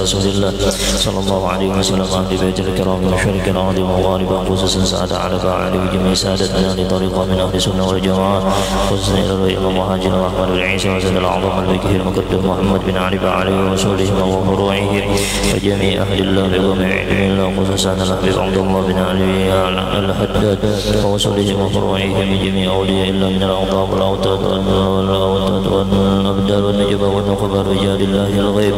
رسول الله صلى الله عليه وسلم أهل بيت الكرام وشرك العظيم وغالبا خصوصا سعد على فاعله جميع سادتنا لطريقة من أهل السنة والجماعة خصوصا إلى الإمام مهاجر وأحمد بن عيسى وزاد الأعظم البكر المقدم محمد بن علي عليه ورسولهم وفروعه وجميع أهل الله بجميع علم الله خصوصا الحبيب عبد الله بن علي الحداد ورسولهم وفروعهم جميع أولياء الله من الأعضاء والأوتاد والأبدال والنجبة والنقبة رجال الله الغيب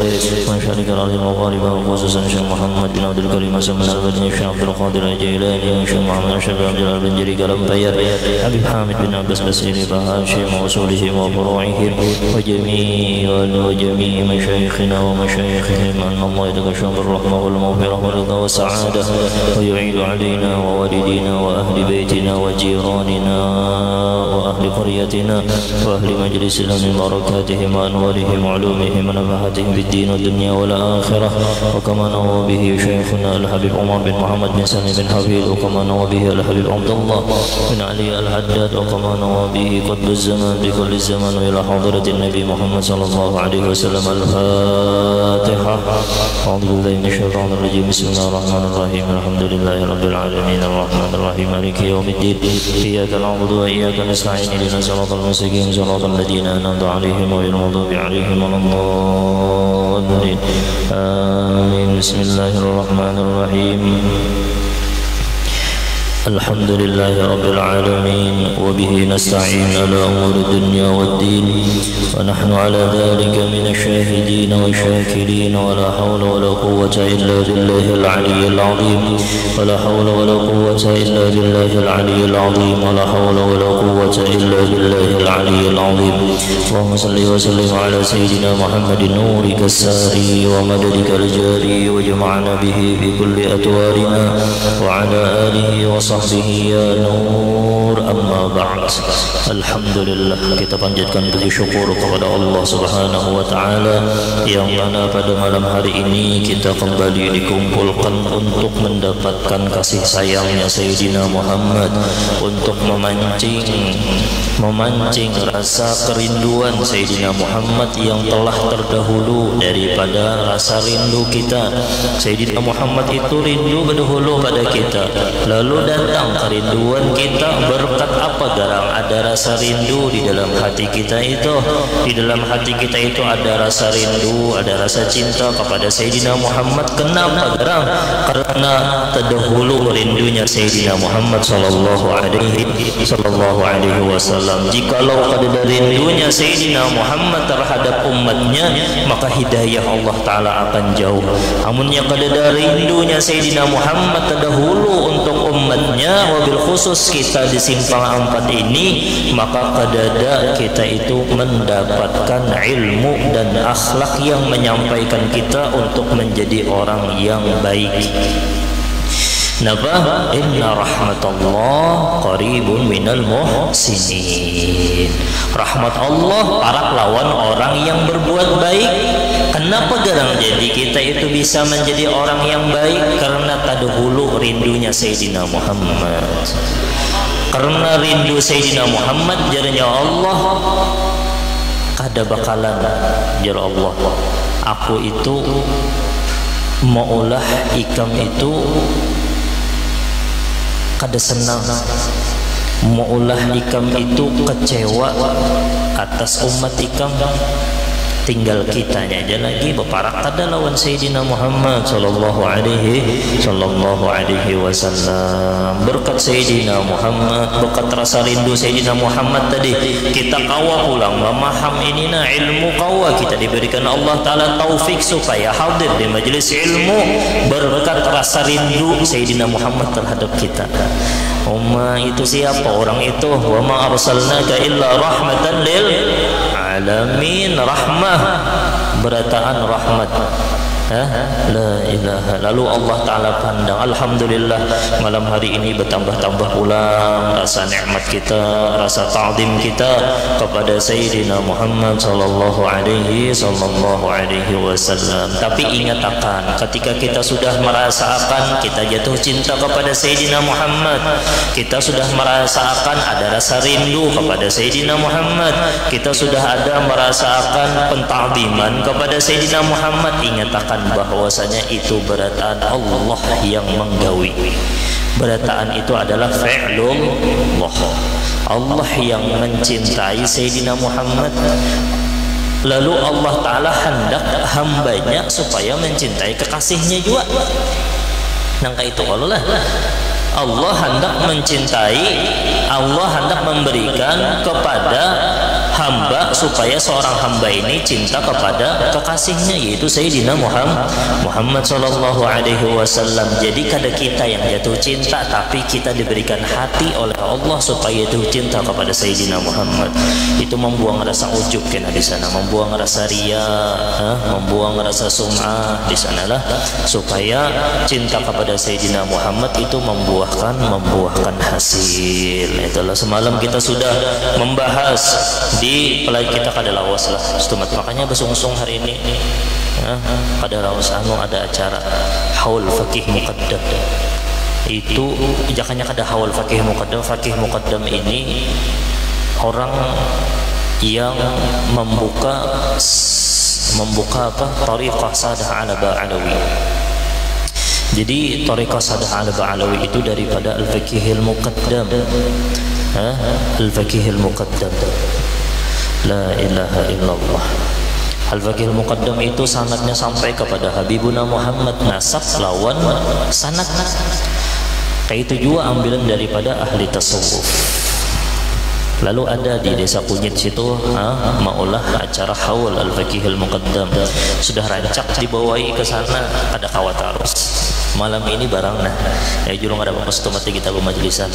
ومشارك الأرض المغاربة وخصوصا شيخ محمد بن عبد الكريم سمنا البدني الشيخ عبد القادر الجيلاني وشيخ محمد أشرف عبد الله بن جريك الأنبياء أبي حامد بن عباس بسير بهاشم وأصولهم وفروعهم وجميع مشايخنا ومشايخهم أن الله يتغشى بالرحمة والمغفرة والرضا والسعادة ويعيد علينا ووالدينا وأهل بيتنا وجيراننا وأهل قريتنا وأهل مجلسنا من بركاتهم وأنوارهم وعلومهم ونفحاتهم في الدين والدنيا والآخرة وكما نوى به شيخنا الحبيب عمر بن محمد بن سالم بن حفيظ وكما نوى به الحبيب عبد الله بن علي الحداد وكما نوى به قطب الزمان بكل الزمان إلى حضرة النبي محمد صلى الله عليه وسلم. الفاتحة. أعوذ بالله من الشيطان الرجيم. بسم الله الرحمن الرحيم. الحمد لله رب العالمين الرحمن الرحيم مالك يوم الدين إياك نعبد وإياك نستعين اهدنا الصراط المستقيم صراط الذين أنعمت عليهم غير المغضوب عليهم ولا الضالين آمين. بسم الله الرحمن الرحيم. الحمد لله رب العالمين وبه نستعين على أمور الدنيا والدين ونحن على ذلك من الشاهدين والشاكرين ولا حول ولا قوة إلا بالله العلي العظيم ولا حول ولا قوة إلا بالله العلي العظيم ولا حول ولا قوة إلا بالله العلي العظيم. اللهم صل وسلم على سيدنا محمد نورك الساري ومددك الجاري وجمعنا به في كل أتوارنا وعلى آله وصحبه ya nur. Amma ba'd. Alhamdulillah, kita panjatkan puji syukur kepada Allah Subhanahu wa taala yang mana pada malam hari ini kita kembali dikumpulkan untuk mendapatkan kasih sayangnya Sayyidina Muhammad, untuk memancing rasa kerinduan Sayyidina Muhammad yang telah terdahulu daripada rasa rindu kita. Sayyidina Muhammad itu rindu berdahulu pada kita, lalu datang kerinduan kita. Berkat apa garang ada rasa rindu di dalam hati kita itu? Di dalam hati kita itu ada rasa rindu, ada rasa cinta kepada Sayyidina Muhammad. Kenapa garang? Karena terdahulu rindunya Sayyidina Muhammad sallallahu alaihi wasallam. Jikalau ada rindunya Sayyidina Muhammad terhadap umatnya, maka hidayah Allah Ta'ala akan jauh. Namun yang ada rindunya Sayyidina Muhammad terdahulu untuk umatnya, wabil khusus kita di simpang 4 ini, maka kadada kita itu mendapatkan ilmu dan akhlak yang menyampaikan kita untuk menjadi orang yang baik. Napa? Inna rahmatullah qaribun minal muhsinin. Rahmat Allah para lawan orang yang berbuat baik. Kenapa garang jadi kita itu bisa menjadi orang yang baik? Karena tadahulu rindunya Sayyidina Muhammad. Karena rindu Sayyidina Muhammad jarnya Allah, kada bakalan jar Allah, aku itu maulah ikam itu kada senang, maulah ikam itu kecewa atas umat ikam. Tinggal kitanya aja lagi beparak kada lawan Sayyidina Muhammad sallallahu alaihi wasallam. Berkat Sayyidina Muhammad, berkat rasa rindu Sayyidina Muhammad tadi, kita kawa pulang memaham inilah ilmu kawa. Kita diberikan Allah Ta'ala taufik supaya hadir di majelis ilmu berkat rasa rindu Sayyidina Muhammad terhadap kita. Itu siapa orang itu? Wa ma arsalnaka illa rahmatan lil alamin. Rahmah, berataan rahmat. La ilaha. Lalu Allah Ta'ala pandang. Alhamdulillah, malam hari ini bertambah-tambah ulang rasa nikmat kita, rasa ta'zim kita kepada Sayyidina Muhammad sallallahu alaihi wasallam. Tapi ingat akan, ketika kita sudah merasakan kita jatuh cinta kepada Sayyidina Muhammad, kita sudah merasakan ada rasa rindu kepada Sayyidina Muhammad, kita sudah ada merasakan pentakziman kepada Sayyidina Muhammad, ingat akan bahwasanya itu berataan Allah yang menggawi. Berataan itu adalah fi'lullah. Allah yang mencintai Sayyidina Muhammad, lalu Allah Ta'ala hendak hambanya supaya mencintai kekasihnya juga. Nangka itu Allah Allah hendak mencintai, Allah hendak memberikan kepada hamba supaya seorang hamba ini cinta kepada kekasihnya, yaitu Sayyidina Muhammad sallallahu alaihi wasallam. Jadi kada kita yang jatuh cinta, tapi kita diberikan hati oleh Allah supaya jatuh cinta kepada Sayyidina Muhammad. Itu membuang rasa ujub kena di sana, membuang rasa riya, membuang rasa sum'ah di sanalah, supaya cinta kepada Sayyidina Muhammad itu membuahkan hasil. Itulah semalam kita sudah membahas di pelajari kita kada lawas lah stumat, makanya besungsung hari ini kada lawas ada acara haul fakih muqaddam. Itu jangannya kada haul fakih muqaddam. Fakih muqaddam ini orang yang membuka apa tariqah Sadah Alawi. Jadi tariqah Sadah Alawi itu daripada al-fakihil muqaddam. Al-fakihil muqaddam, la ilaha illallah. Al-fakihil muqaddam itu sanadnya sampai kepada Habibuna Muhammad, nasab lawan sanad. Kayak itu juga ambilan daripada ahli tasawuf. Lalu ada di desa Kunyit situ maulah acara haul al-fakihil muqaddam, sudah rancak dibawahi ke sana, ada kawat arus malam ini barang ya julung ada mati kita bermajlisan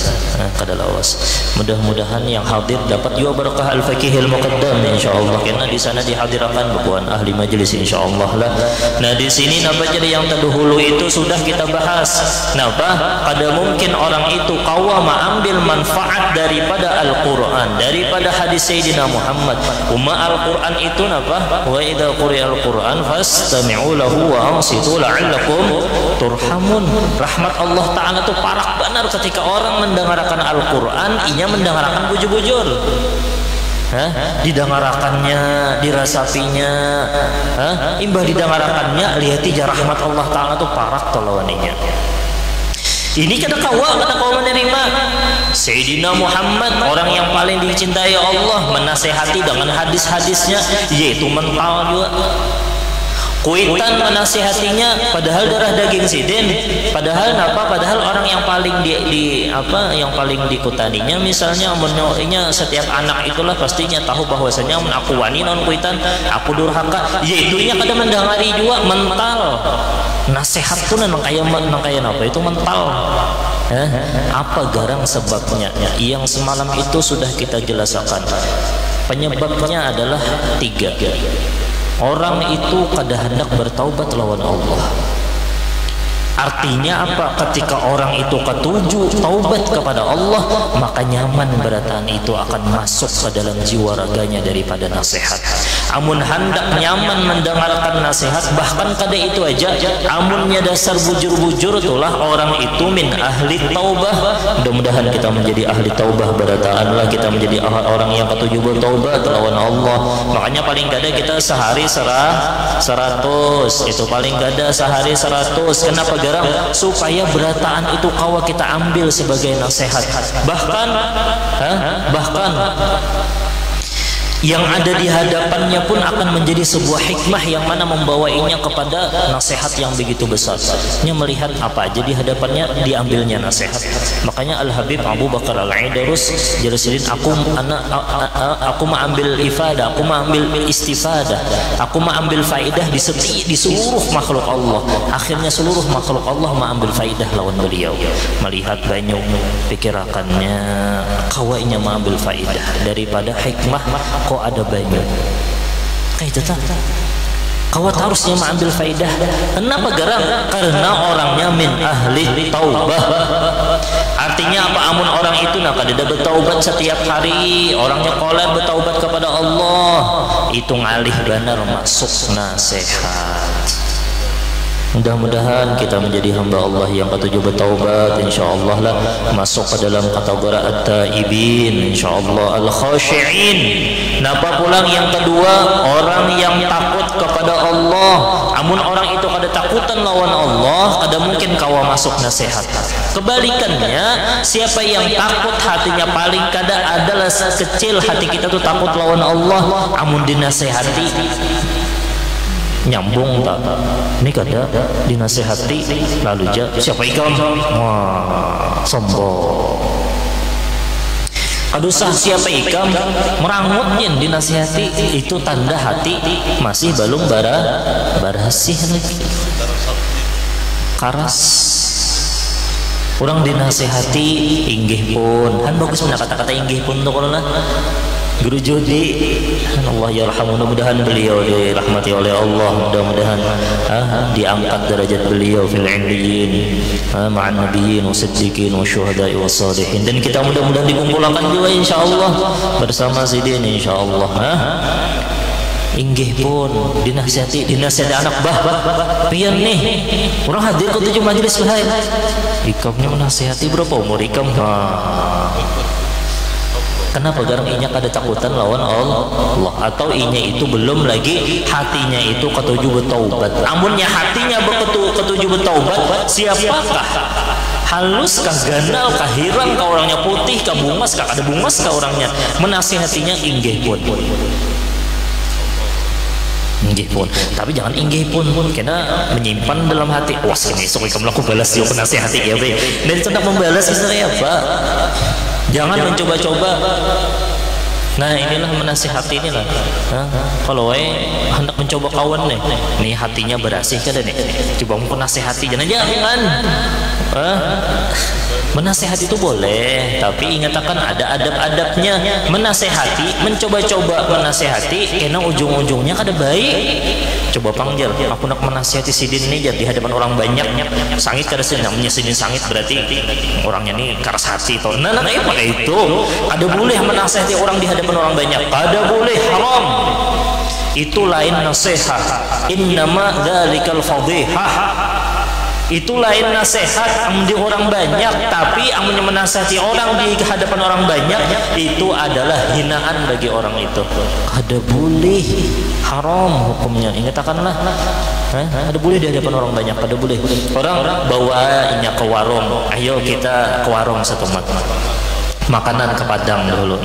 kada lawas. Mudah-mudahan yang hadir dapat juga berkah al-fakihil muqaddam insyaallah, karena di sana dihadirakan bukuan ahli majelis insyaallah lah. Nah di sini napa jadi yang terdahulu itu sudah kita bahas. Napa kada mungkin orang itu kawa mengambil manfaat daripada Al-Qur'an, daripada hadis Sayyidina Muhammad. Al-Qur'an itu napa? Wa idza quri'al Qur'an fastami'u lahu wa ansitu la'allakum turhamun. Rahmat Allah Ta'ala itu parak benar ketika orang mendengarkan Al-Quran, inya mendengarkan bujur-bujur, didengarakannya, dirasapinya, imbah didengarakannya, lihati rahmat Allah Ta'ala itu parak tolawaninya. Ini kada kawa menerima Sayyidina Muhammad, orang yang paling dicintai Allah, menasehati dengan hadis-hadisnya, yaitu mental juga. Kuitan menasihatinya padahal darah daging sidin, padahal napa? Padahal orang yang paling yang paling dikutaninya misalnya menyoinya setiap anak itulah pastinya tahu bahwasanya aku wani non kuitan, aku durhaka, yaitunya kada mendengari juga mental. Nasihat pun nangkaya napa itu mental. Apa garang sebabnya? Yang semalam itu sudah kita jelaskan. Penyebabnya adalah 3. Orang itu kada hendak bertaubat lawan Allah. Artinya apa? Ketika orang itu ketuju taubat kepada Allah, maka nyaman beratan itu akan masuk ke dalam jiwa raganya daripada nasihat. Amun hendak nyaman mendengarkan nasihat, bahkan kada itu aja, amunnya dasar bujur-bujur itulah orang itu min ahli taubah. Mudah-mudahan kita menjadi ahli taubah, berataanlah kita menjadi orang yang ketuju bertaubat lawan Allah. Makanya paling kada kita sehari 100, itu paling kada sehari 100. Kenapa? Garang supaya berataan itu kawa kita ambil sebagai nasihat. Bahkan yang ada di hadapannya pun akan menjadi sebuah hikmah yang mana membawainya kepada nasihat yang begitu besar. Nya melihat apa aja di hadapannya, diambilnya nasihat. Makanya Al-Habib Abu Bakar Al-Aidarus jelasin, aku mengambil ifadah, aku mengambil istifadah, aku mengambil faidah di seluruh makhluk Allah. Akhirnya seluruh makhluk Allah mengambil faidah lawan beliau. Melihat banyak pikirakannya, kawainya mengambil faidah daripada hikmah. Kok ada banyak kayak itu kawat harusnya mengambil faidah. Kenapa garang? Karena orangnya min ahli taubah. Artinya apa? Amun orang itu kada bertaubat setiap hari, orangnya koler bertaubat kepada Allah, itu ngalih benar masuk nasihat. Mudah-mudahan kita menjadi hamba Allah yang ketujuh bertaubat, insyaallah lah masuk ke dalam kategori at-taibin, insyaallah al-khashi'in. Napa pulang yang kedua, orang yang takut kepada Allah. Amun orang itu kada takutan lawan Allah, kada mungkin kawa masuk nasihat. Kebalikannya, siapa yang takut hatinya paling kada adalah sekecil hati kita tuh takut lawan Allah, amun dinasehati nyambung tak ini kada dinasehati lalu siapa ikam wah sombong kadusah siapa ikam merangutnya dinasehati itu tanda hati masih belum barasih lagi karas orang dinasehati inggih pun kan bagus punya kata-kata inggih pun tuh kalau lah Guru Jodi Allah yarhamu, mudah-mudahan beliau dirahmati oleh Allah, mudah-mudahan diangkat derajat beliau fil illiyin ma'an nabiyyin wasiddiqin wasyuhada'i wassalihin, dan kita mudah-mudahan dikumpulkan juga insyaallah bersama sidin insyaallah. Inggih pun dinasihati anak pian nih orang hadir ke 7 majelis bahagia ikamnya menasihati berapa umur ikam kenapa garang inya kada takutan lawan Allah atau inya itu belum lagi hatinya itu ketujuh bertaubat. Amunnya hatinya ketujuh bertaubat, siapakah halus kah ganal kah hirang kah orangnya putih kah bungas kah kada bungas kah orangnya menasihatinya inggih pun tapi jangan inggih pun kena menyimpan dalam hati was ini sok kamu laku balas yo penasihati ya be dan hendak membalas sebenarnya apa. Jangan mencoba-coba. Nah inilah menasihati inilah. Kalau hendak mencoba kawan nih hatinya berasih kada nih. Coba mau nasihati jangan. Menasehati itu boleh, tapi ingatkan ada adab-adabnya. Menasehati, mencoba-coba menasehati, karena ujung-ujungnya kada baik. Coba panggil, aku nak menasehati sidin ini di hadapan orang banyak, sangit kada sih, namanya sidin sangit berarti orangnya ini keras hati. Nah itu, ada boleh menasehati orang di hadapan orang banyak, kada boleh, haram. Itu lain nasihat. Innama dzalikal fadhihah. Itu lain nasihat di orang banyak, tapi amunnya menasihati orang di hadapan orang banyak itu adalah hinaan bagi orang itu. Kada boleh, haram hukumnya. Ingatkanlah, ada boleh di hadapan orang banyak, kada boleh. Orang bawa inya ke warung, ayo kita ke warung satu makanan ke Padang dulu.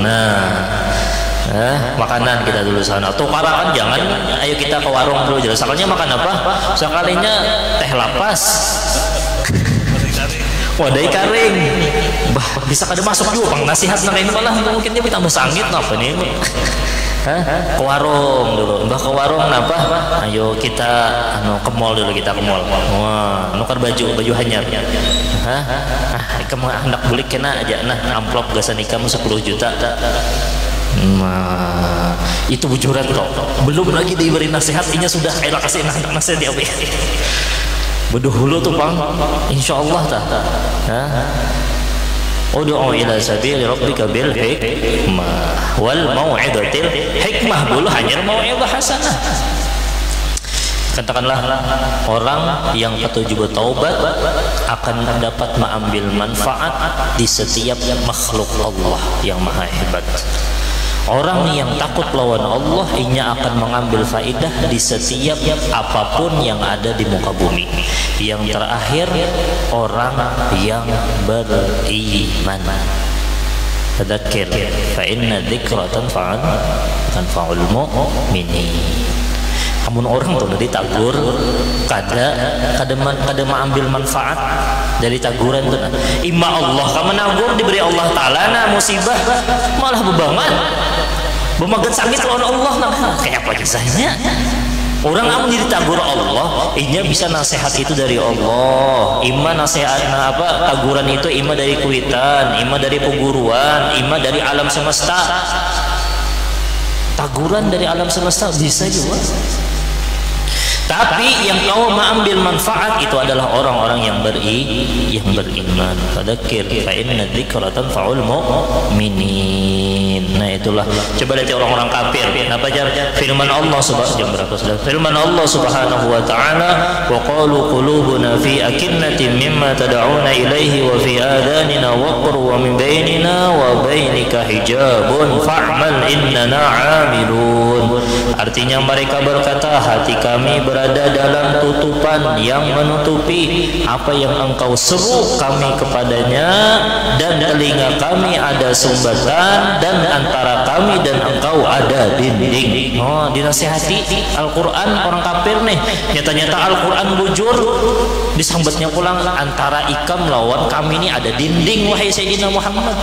Makanan kita dulu sana. Tukaran jangan, ayo kita ke warung dulu. Jelas sekalinya makan apa? Sekalinya teh lapas. Wadai karing. Bisa kada masuk juga pang nasihat nang ini malah mungkin dia tambah sangit apa nih. Ke warung dulu. Mbah ke warung napa? Ayo kita ke mall dulu, kita ke mall. Wah, nukar baju hanyar. Kamu hendak beli kena aja amplop gasan kamu 10 juta. Itu bujuran kok. Belum lagi diberi nasihat, inya sudah kasih nasihat dia. Berdahulu tuh pang, insyaallah Ud'u ila sabili rabbika bil hikmah wal mau'izatil hikmah, dulu hanya mau'izah hasanah. Katakanlah orang yang ketujuh bertaubat akan mendapat mengambil manfaat di setiap makhluk Allah yang maha hebat. Orang yang takut lawan Allah inya akan mengambil faidah di setiap apapun yang ada di muka bumi. Yang terakhir orang yang beriman. Tadzakir fa inna dzikra tanfa'ul mu'minin. Kamu orang tuh dari tagur kada ambil manfaat dari taguran tuh. Imma Allah kamu nagur diberi Allah Ta'ala musibah malah bebangan bemagat sakit lawan Allah kayak apa kisahnya. Orang amun jadi tagur Allah inya bisa nasihat itu dari Allah. Ima nasihat taguran itu ima dari kuitan, ima dari peguruan, ima dari alam semesta. Taguran dari alam semesta bisa juga. Tapi yang kau mengambil manfaat itu adalah orang-orang yang beriman. Fadzakir fa inna dzikra tanfa'ul mu'minin. Nah itulah, coba lihat orang-orang kafir. Apa jar firman Allah Subhanahu wa ta'ala, wa qalu qulubuna fi akinnatin mimma tad'una ilaihi wa fi adanina waqru wa min bainina wa bainika hijabun fa'mal innana 'amilun. Artinya mereka berkata, hati kami berada dalam tutupan yang menutupi apa yang engkau seru kami kepadanya, dan telinga kami ada sumbatan, dan antara kami dan engkau tahu ada dinding. Oh, dinasihati Al-Quran orang kafir nih. Nyata-nyata Al-Quran bujur, disambetnya pulang antara ikam lawan kami ini ada dinding wahai Sayyidina Muhammad.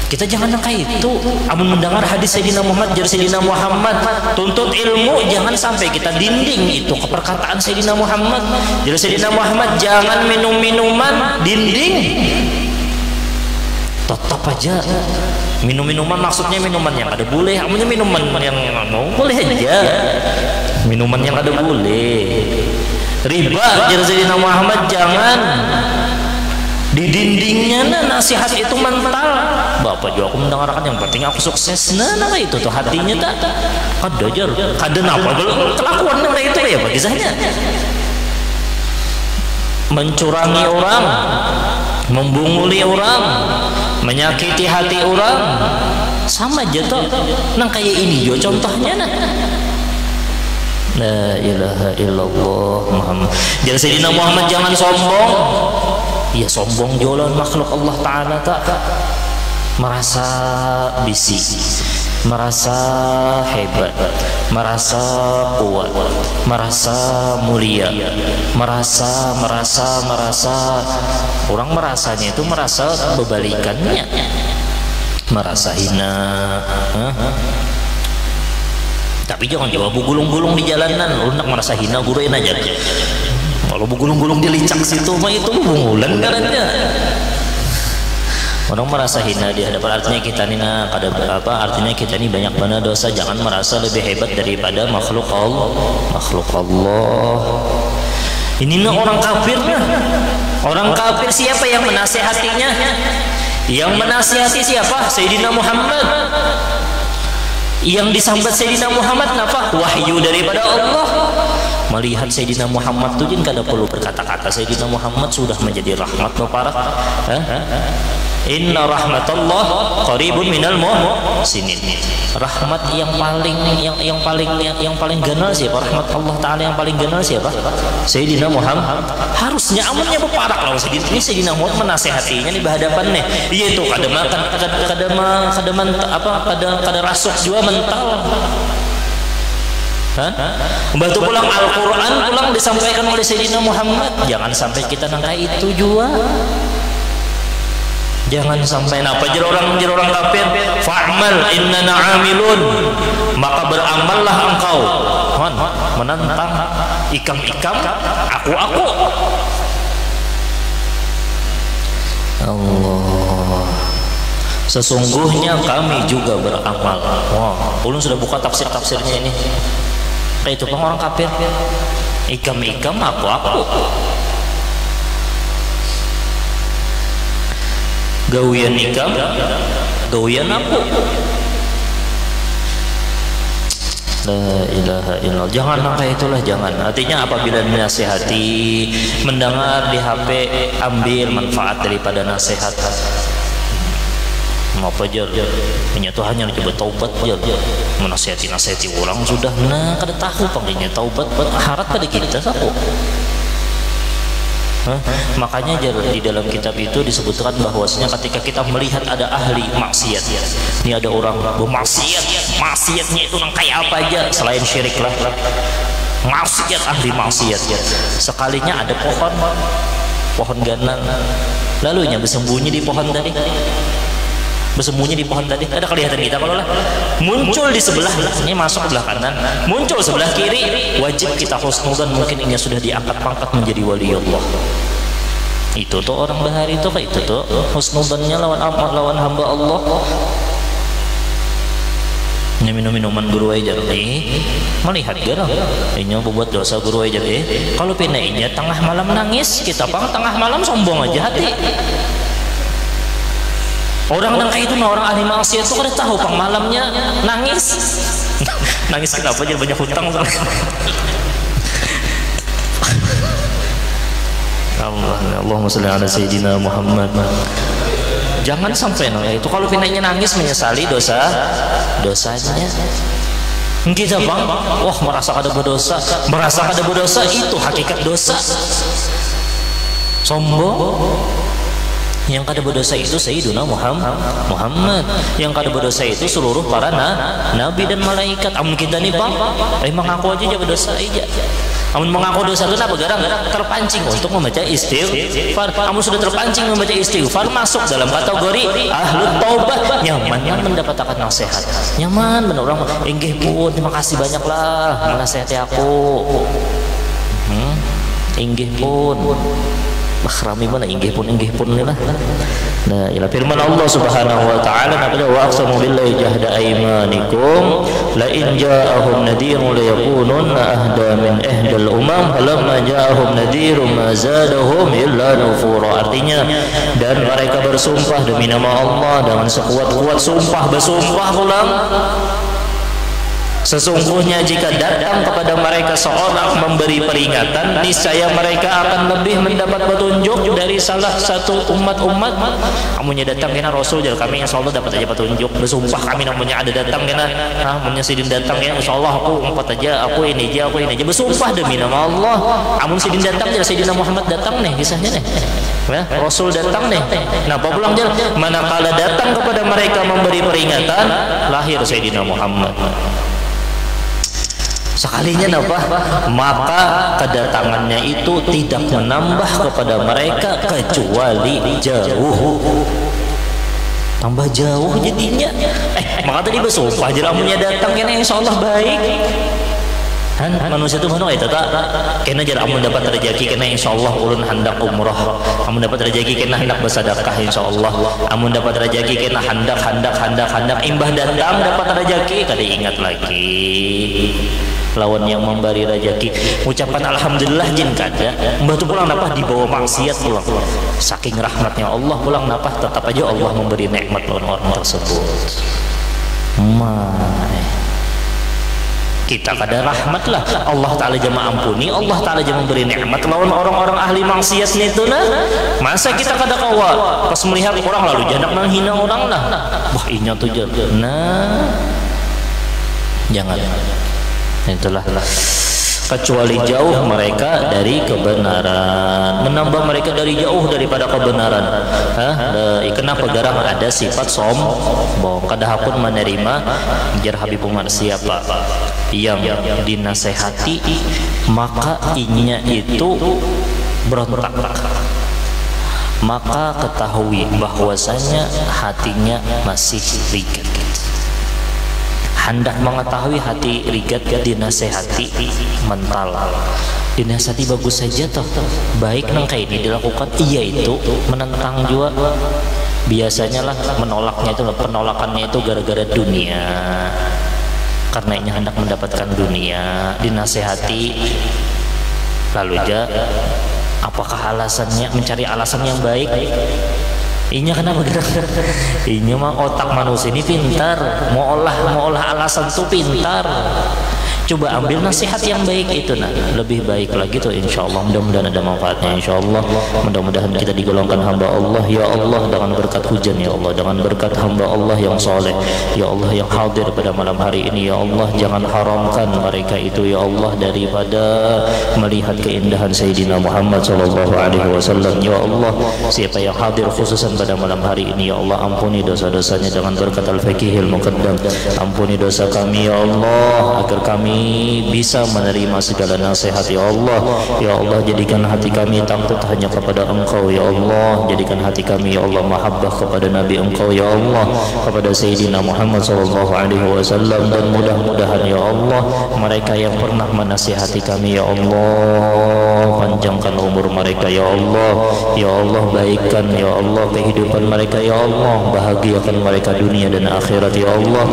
Kita jangan nangka itu. Amun mendengar hadis Sayyidina Muhammad, jar Sayyidina Muhammad, tuntut ilmu, jangan sampai kita dinding itu ke perkataan Sayyidina Muhammad. Jar Sayyidina Muhammad, jangan minum minuman dinding. Tetap aja minum minuman, maksudnya minuman yang ada boleh, amunnya minuman yang boleh aja. Minuman yang ada boleh. Riba, jar Sayyidina Muhammad, jangan di dindingnya nasihat itu mental. Bapak juga aku mendengarkan, yang penting aku sukses. Nah itu tuh hatinya tak ada jar, ada apa belum kelakuan itu ya Pak kisahnya. Mencurangi orang, membunguli orang, menyakiti hati orang, sama aja toh. Nah kayak ini jo contohnya nah. La ilaha illallah Muhammad. Jadi Sayyidina Muhammad jangan sombong. Ya sombong jolan makhluk Allah Ta'ala tak merasa bisi, merasa hebat, merasa kuat, merasa mulia, merasa orang merasanya itu merasa bebalikannya, merasa hina. Tapi jangan coba gulung-gulung di jalanan, lu nak merasa hina guruin aja. Kalau gulung-gulung di licak situ mah itu bungulan karena orang merasa hina di hadapan. Artinya kita ini artinya kita ini banyak mana dosa. Jangan merasa lebih hebat daripada makhluk Allah. Ini orang kafir nah. Orang kafir siapa yang menasihatinya? Yang menasihati siapa? Sayyidina Muhammad. Yang disambat Sayyidina Muhammad apa? Wahyu daripada Allah. Melihat Sayyidina Muhammad itu jin kada perlu berkata-kata. Sayyidina Muhammad sudah menjadi rahmat para. Inna rahmatullah qaribun minal muhsinin. Rahmat yang paling ganal siapa? Rahmat Allah Ta'ala yang paling ganal siapa? Sayyidina Muhammad. Harusnya amalnya beparak lah ini Sayyidina Muhammad menasehatinya di hadapan nih. Iya itu kada rasuk juga mental. Membantu pulang Al-Quran pulang disampaikan oleh Sayyidina Muhammad. Jangan sampai kita nangka itu juga. Jangan sampai apa jar orang kafir, fa'mal innana 'amilun, maka beramallah engkau. Menantang ikam-ikam aku. Allah. Sesungguhnya kami juga beramal. Wah, ulun sudah buka tafsirnya ini. Kayak itu orang kafir. Ikam-ikam aku. Gawian ikam, gawian aku. La ilaha illallah. Jangan sampai itulah, jangan. Artinya apabila dinasihati, mendengar di HP, ambil manfaat daripada nasihat. Apa jar? Punya Tuhan yang coba taubat jar. Menasihati orang sudah. Nah, kada tahu panggilnya taubat. Harap pada kita aku. Makanya di dalam kitab itu disebutkan bahwasanya ketika kita melihat ada ahli maksiat, ini ada orang bermaksiat, maksiatnya itu nang kayak apa aja selain syirik lah, maksiat, ahli maksiat. Sekalinya ada pohon ganan, lalunya bersembunyi di pohon tadi. Ada kelihatan kita kalau lah muncul di sebelah ini masuk sebelah kanan, muncul sebelah kiri, wajib kita husnudzan, mungkin ini sudah diangkat pangkat menjadi wali Allah. Itu tuh orang bahari itu kayak itu tuh husnudzannya lawan hamba Allah. Ini minuman guru aja nih, melihat garang ini membuat dosa guru aja kalau pinainya tengah malam nangis, kita tengah malam sombong aja hati. Orang kayak itu orang ahli maksiat itu kada tahu pang malamnya nangis. Nangis kenapa? Jadi banyak hutang. Allahumma sholli ala sayyidina Muhammad. Jangan sampai itu kalau pinanya nangis menyesali dosanya. Kita bang, merasa kada berdosa itu hakikat dosa. Sombong. Yang kada berdosa itu Sayyiduna Muhammad. Yang kada berdosa itu seluruh para nabi dan malaikat. Amun kita nih bang, mengaku aja berdosa aja. Amun mengaku dosa itu apa? Gara-gara terpancing untuk membaca istighfar. Amun sudah terpancing membaca istighfar, masuk dalam kategori ahlut taubah, nyaman mendapatkan nasihat. Nyaman bener orang. Inggih pun, terima kasih banyak lah menasihati aku. Inggih pun. Rami mana inggih pun lah. Nah, ila firman Allah Subhanahu wa taala naqala wa aqsamu billahi jahda aymanikum la in ja'ahum nadhirun la yakununna ahda min ihdal umam falamma ja'ahum nadhirun ma zadahum illa nufura. Artinya, dan mereka bersumpah demi nama Allah dengan sekuat-kuat sumpah, bersumpah ulang, sesungguhnya jika datang kepada mereka seorang memberi peringatan, niscaya mereka akan lebih mendapat petunjuk dari salah satu umat-umat. Amunnya datang kena Rasul jadi kami insyaallah dapat aja petunjuk. Bersumpah kami namanya ada datang kena, amunnya sidin datang ya insyaallah aku empat aja, aku ini aja. Bersumpah demi nama Allah. Amun sidin datang jadi Sayyidina Muhammad datang nih kisahnya nih. Ya, Rasul datang nih. Nah, apa pulang jalan? Manakala datang kepada mereka memberi peringatan, lahir Sayyidina Muhammad. Sekalinya apa? Maka kedatangannya itu tidak menambah kepada mereka kecuali jauh. Tambah jauh jadinya. Maka tadi bersumpah jelamunya datang kena insyaallah baik. Han manusia itu mana itu tak? Kena jar amun dapat rezeki kena insyaallah ulun hendak umrah. Amun dapat rezeki kena hendak bersedekah insyaallah. Amun dapat rezeki kena hendak imbah datang dapat rezeki kada ingat lagi. Lawan yang memberi rezeki ucapan alhamdulillah jin kada mbah tu pulang napa dibawa maksiat pulang saking rahmatnya Allah pulang napa tetap aja Allah memberi nikmat lawan orang tersebut. Kita kada rahmat lah Allah Ta'ala jama ampuni, Allah Ta'ala jama memberi nikmat lawan orang-orang ahli maksiat itu nah. Masa kita kada kawa pas melihat orang lalu jangan nang hina orang lah. Wah inya tuh nah jangan. Itulah kecuali jauh mereka dari kebenaran, menambah mereka dari jauh daripada kebenaran. Kenapa garang ada sifat sombong? Kadahapun menerima jar Habib Umar siapa yang dinasehati maka inya itu berontak, maka ketahui bahwasanya hatinya masih rigat. Hendak mengetahui hati rigat dinasehati mental, dinasehati bagus saja toh baik nang kayak ini dilakukan, iya itu menentang juga biasanya lah menolaknya itu, penolakannya itu gara-gara dunia, karena ini hendak mendapatkan dunia. Dinasehati lalu aja apakah alasannya mencari alasan yang baik? Inya kenapa gerak? Inya mah otak manusia ini pintar, mau olah alasan tuh pintar. Coba ambil nasihat yang baik itu nah, lebih baik lagi tuh insyaallah. Mudah-mudahan ada manfaatnya insyaallah. Mudah-mudahan kita digolongkan hamba Allah ya Allah dengan berkat hujan ya Allah, dengan berkat hamba Allah yang soleh ya Allah yang hadir pada malam hari ini ya Allah. Jangan haramkan mereka itu ya Allah daripada melihat keindahan Sayyidina Muhammad sallallahu alaihi wasallam ya Allah. Siapa yang hadir khususan pada malam hari ini ya Allah, ampuni dosa-dosanya dengan berkat al-Faqihil Muqaddam. Ampuni dosa kami ya Allah agar kami bisa menerima segala nasihat ya Allah. Ya Allah, jadikan hati kami takut hanya kepada Engkau ya Allah. Jadikan hati kami ya Allah mahabbah kepada Nabi Engkau ya Allah, kepada Sayyidina Muhammad sallallahu alaihi wasallam. Dan mudah-mudahan ya Allah mereka yang pernah menasihati kami ya Allah, panjangkan umur mereka ya Allah. Ya Allah, baikkan ya Allah kehidupan mereka ya Allah, bahagiakan mereka dunia dan akhirat ya Allah.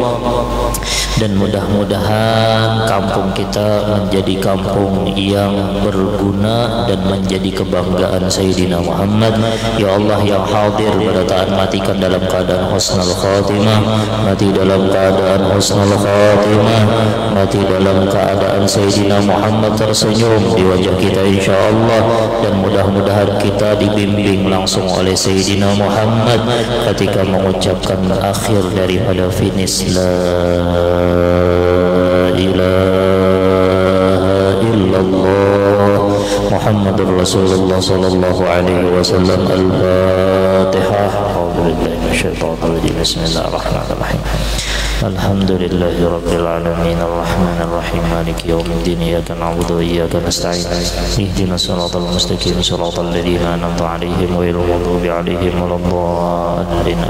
Dan mudah-mudahan kampung kita menjadi kampung yang berguna dan menjadi kebanggaan Sayyidina Muhammad ya Allah. Yang hadir pada taat matikan dalam keadaan husnul khatimah, mati dalam keadaan husnul khatimah, mati dalam keadaan Sayyidina Muhammad tersenyum di wajah kita insyaallah. Dan mudah-mudahan kita dibimbing langsung oleh Sayyidina Muhammad ketika mengucapkan akhir daripada finish la ilaha illallah Muhammadur Rasulullah sallallahu alaihi wasallam. Al-Fatihah. minasyaitonir rajim. Bismillahirrahmanirrahim. Alhamdulillahi rabbil alamin arrahmanir rahim maliki yaumiddin iyyaka na'budu wa iyyaka nasta'in ihdinas siratal mustaqim siratal ladzina an'amta 'alaihim ghairil maghdubi 'alaihim waladdallin.